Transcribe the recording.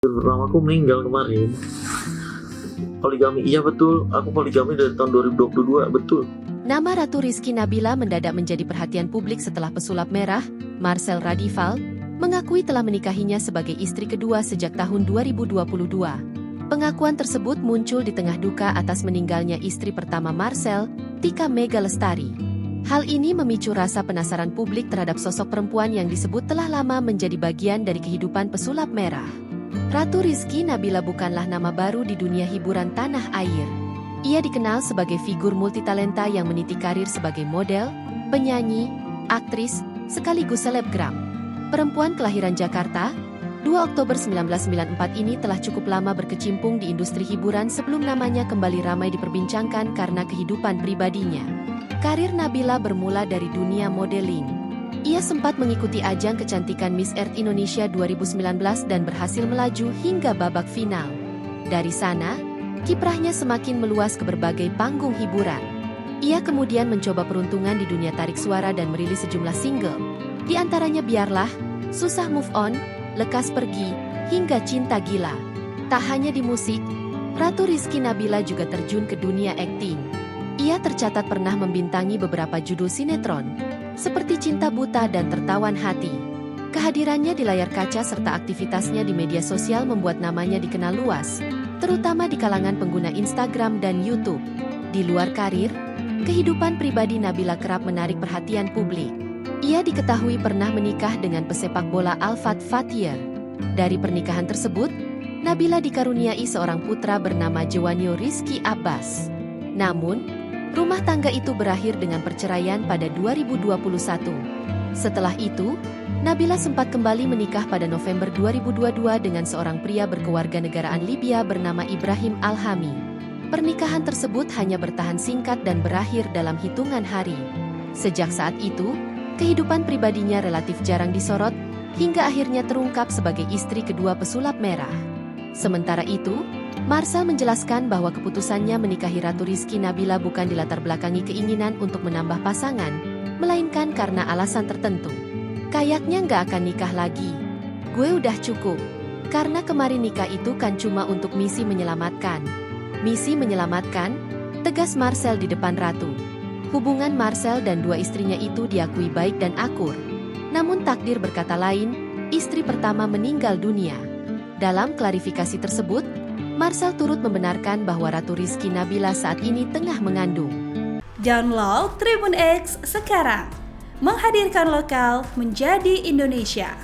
Pertamaku meninggal kemarin. Poligami, iya betul. Aku poligami dari tahun 2022, betul. Nama Ratu Rizky Nabila mendadak menjadi perhatian publik setelah pesulap merah, Marcel Radival, mengakui telah menikahinya sebagai istri kedua sejak tahun 2022. Pengakuan tersebut muncul di tengah duka atas meninggalnya istri pertama Marcel, Tika Mega Lestari. Hal ini memicu rasa penasaran publik terhadap sosok perempuan yang disebut telah lama menjadi bagian dari kehidupan pesulap merah. Ratu Rizky Nabila bukanlah nama baru di dunia hiburan tanah air. Ia dikenal sebagai figur multitalenta yang meniti karir sebagai model, penyanyi, aktris, sekaligus selebgram. Perempuan kelahiran Jakarta, 2 Oktober 1994 ini telah cukup lama berkecimpung di industri hiburan sebelum namanya kembali ramai diperbincangkan karena kehidupan pribadinya. Karir Nabila bermula dari dunia modeling. Ia sempat mengikuti ajang kecantikan Miss Earth Indonesia 2019 dan berhasil melaju hingga babak final. Dari sana, kiprahnya semakin meluas ke berbagai panggung hiburan. Ia kemudian mencoba peruntungan di dunia tarik suara dan merilis sejumlah single. Di antaranya Biarlah, Susah Move On, Lekas Pergi, hingga Cinta Gila. Tak hanya di musik, Ratu Rizky Nabila juga terjun ke dunia akting. Ia tercatat pernah membintangi beberapa judul sinetron, seperti Cinta Buta dan Tertawan Hati. Kehadirannya di layar kaca serta aktivitasnya di media sosial membuat namanya dikenal luas, terutama di kalangan pengguna Instagram dan YouTube. Di luar karir, kehidupan pribadi Nabila kerap menarik perhatian publik. Ia diketahui pernah menikah dengan pesepak bola Alfat Fathier. Dari pernikahan tersebut, Nabila dikaruniai seorang putra bernama Jewanyo Rizky Abbas. Namun, rumah tangga itu berakhir dengan perceraian pada 2021. Setelah itu, Nabila sempat kembali menikah pada November 2022 dengan seorang pria berkewarganegaraan Libya bernama Ibrahim Alhami. Pernikahan tersebut hanya bertahan singkat dan berakhir dalam hitungan hari. Sejak saat itu, kehidupan pribadinya relatif jarang disorot, hingga akhirnya terungkap sebagai istri kedua pesulap merah. Sementara itu, Marcel menjelaskan bahwa keputusannya menikahi Ratu Rizky Nabila bukan dilatar belakangi keinginan untuk menambah pasangan, melainkan karena alasan tertentu. Kayaknya nggak akan nikah lagi. Gue udah cukup. Karena kemarin nikah itu kan cuma untuk misi menyelamatkan. Misi menyelamatkan, tegas Marcel di depan Ratu. Hubungan Marcel dan dua istrinya itu diakui baik dan akur. Namun takdir berkata lain, istri pertama meninggal dunia. Dalam klarifikasi tersebut, Marcel turut membenarkan bahwa Ratu Rizky Nabila saat ini tengah mengandung. Download Tribun X sekarang, menghadirkan lokal menjadi Indonesia.